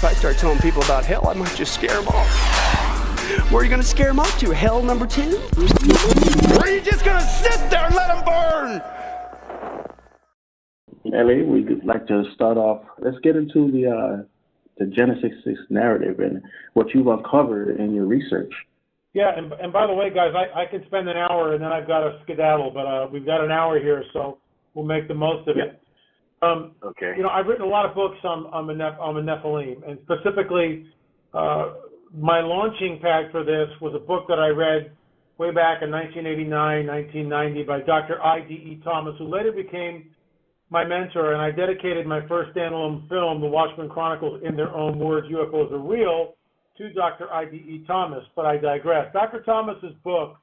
if I start telling people about hell, I might just scare them off. Where are you going to scare them off to? Hell number 2? Or are you just going to sit there and let them burn? Ellie, we'd like to start off. Let's get into the Genesis 6 narrative and what you've uncovered in your research. Yeah, and by the way, guys, I can spend an hour and then I've got to skedaddle, but we've got an hour here, so we'll make the most of it. Okay. You know, I've written a lot of books on the Nephilim, and specifically, my launching pad for this was a book that I read way back in 1989, 1990 by Dr. I.D.E. Thomas, who later became my mentor, and I dedicated my first standalone film, The Watchmen Chronicles, in their own words, UFOs Are Real, to Dr. I.D.E. Thomas, but I digress. Dr. Thomas's book,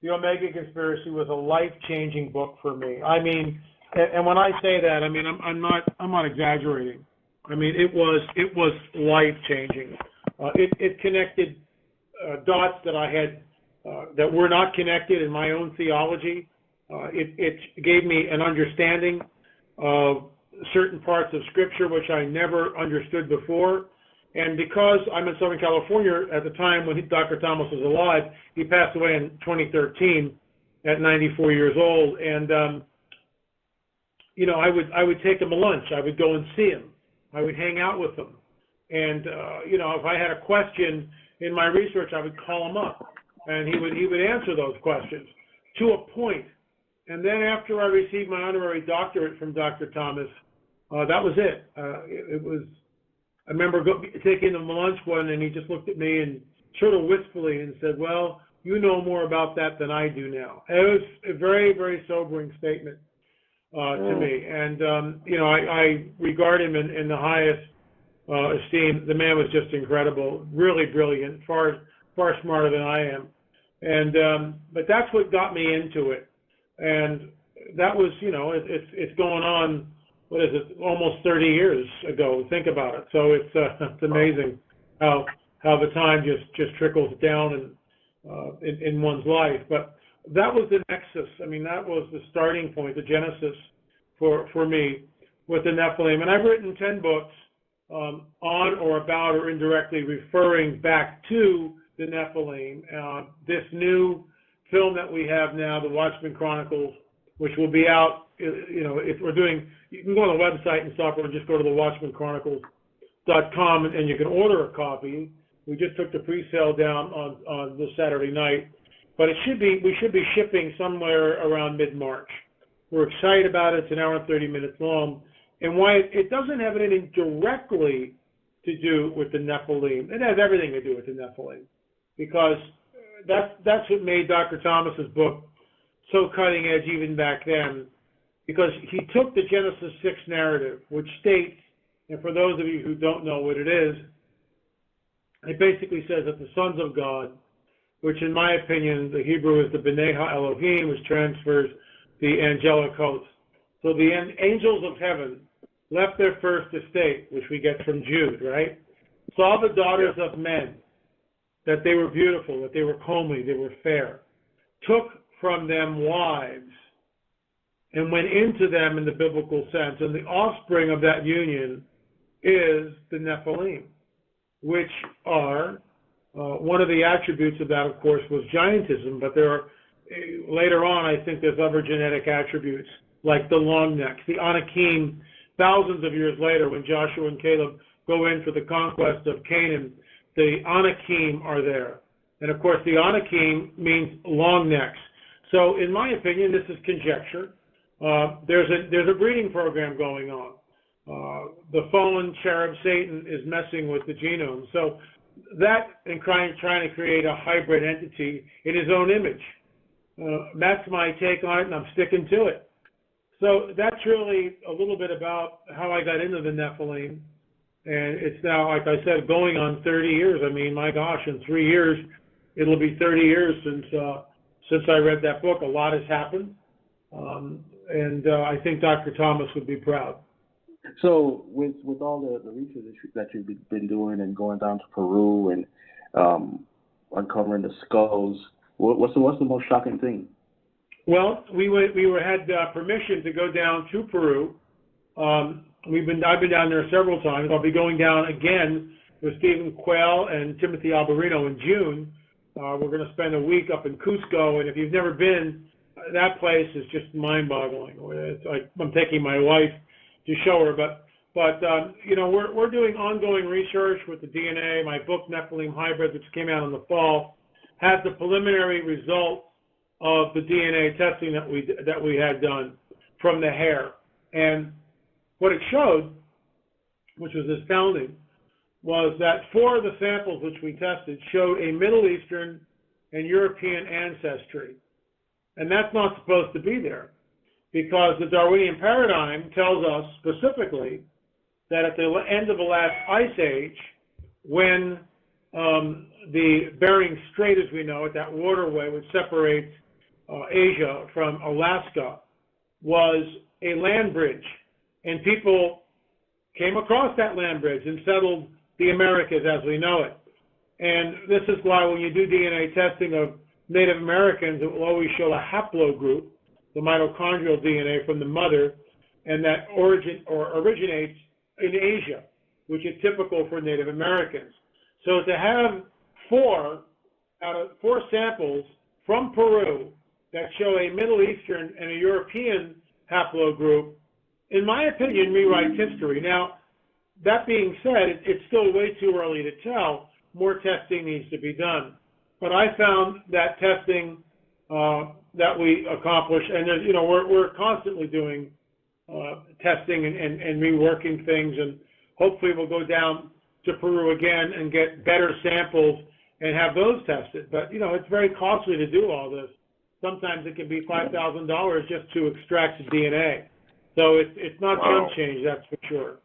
The Omega Conspiracy, was a life-changing book for me. I mean, and when I say that, I mean I'm not exaggerating. I mean it was life-changing. It connected dots that I had that were not connected in my own theology. It gave me an understanding of certain parts of Scripture which I never understood before. And because I'm in Southern California at the time when Dr. Thomas was alive, he passed away in 2013 at 94 years old. And, you know, I would take him to lunch. I would go and see him. I would hang out with him. And, you know, if I had a question in my research, I would call him up. And he would answer those questions to a point. And then after I received my honorary doctorate from Dr. Thomas, that was it. It was... I remember taking him to lunch one, and he just looked at me and sort of wistfully and said, well, you know more about that than I do now. And it was a very, very sobering statement to me. And, you know, I regard him in the highest esteem. The man was just incredible, really brilliant, far smarter than I am. And but that's what got me into it. And that was, you know, it's going on. What is it? Almost 30 years ago. Think about it. So it's amazing how the time just trickles down in one's life. But that was the nexus. I mean, that was the starting point, the genesis for me with the Nephilim. And I've written 10 books on or about or indirectly referring back to the Nephilim. This new film that we have now, The Watchmen Chronicles, which will be out, you know, if we're doing, you can go on the website and stuff, or just go to thewatchmanchronicles.com and you can order a copy. We just took the pre-sale down on this Saturday night, but we should be shipping somewhere around mid-March. We're excited about it. It's an hour and 30 minutes long. And why it doesn't have anything directly to do with the Nephilim. It has everything to do with the Nephilim, because that's what made Dr. Thomas's book so cutting edge even back then, because he took the Genesis 6 narrative, which states, and for those of you who don't know what it is, it basically says that the sons of God, which in my opinion, the Hebrew is the B'nai HaElohim, which transfers the angelic host. So the angels of heaven left their first estate, which we get from Jude, right? Saw the daughters of men, that they were beautiful, that they were comely, they were fair, took from them wives, and went into them in the biblical sense. And the offspring of that union is the Nephilim, which are, one of the attributes of that, of course, was giantism, but there are, later on, I think there's other genetic attributes, like the long necks, the Anakim. Thousands of years later, when Joshua and Caleb go in for the conquest of Canaan, the Anakim are there. And of course, the Anakim means long necks. So in my opinion, this is conjecture. There's a breeding program going on. The fallen cherub Satan is messing with the genome. So that, and trying to create a hybrid entity in his own image. That's my take on it, and I'm sticking to it. So that's really a little bit about how I got into the Nephilim. And it's now, like I said, going on 30 years. I mean, my gosh, in 3 years, it'll be 30 years since I read that book. A lot has happened. And I think Dr. Thomas would be proud. So with all the research that you've been doing and going down to Peru and uncovering the skulls, what's the most shocking thing? Well, we had permission to go down to Peru I've been down there several times. I'll be going down again with Stephen Quayle and Timothy Alberino in June. We're going to spend a week up in Cusco, and if you've never been, that place is just mind-boggling. It's like I'm taking my wife to show her, but we're doing ongoing research with the DNA. My book, Nephilim Hybrid, which came out in the fall, has the preliminary results of the DNA testing that we had done from the hair. And what it showed, which was astounding, was that 4 of the samples which we tested showed a Middle Eastern and European ancestry. And that's not supposed to be there, because the Darwinian paradigm tells us specifically that at the end of the last ice age, when the Bering Strait, as we know it, that waterway which separates Asia from Alaska, was a land bridge, and people came across that land bridge and settled the Americas as we know it. And this is why when you do DNA testing of Native Americans, it will always show a haplogroup, the mitochondrial DNA from the mother, and that originates in Asia, which is typical for Native Americans. So to have 4 samples from Peru that show a Middle Eastern and a European haplogroup, in my opinion, rewrites history. Now, that being said, it's still way too early to tell. More testing needs to be done. But I found that testing that we accomplished, and we're constantly doing testing and reworking things, and hopefully we'll go down to Peru again and get better samples and have those tested. But it's very costly to do all this. Sometimes it can be $5,000 just to extract the DNA. So it's not chump change, that's for sure.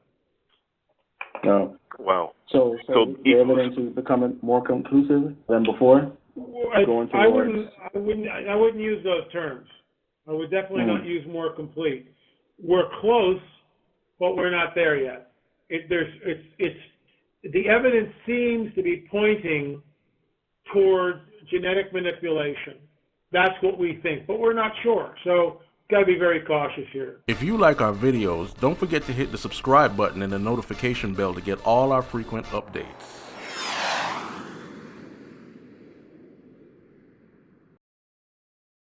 No. Wow. So the evidence is becoming more conclusive than before? I wouldn't use those terms. I would definitely not use more complete. We're close, but we're not there yet. The evidence seems to be pointing towards genetic manipulation. That's what we think, but we're not sure. So got to be very cautious here. If you like our videos, don't forget to hit the subscribe button and the notification bell to get all our frequent updates.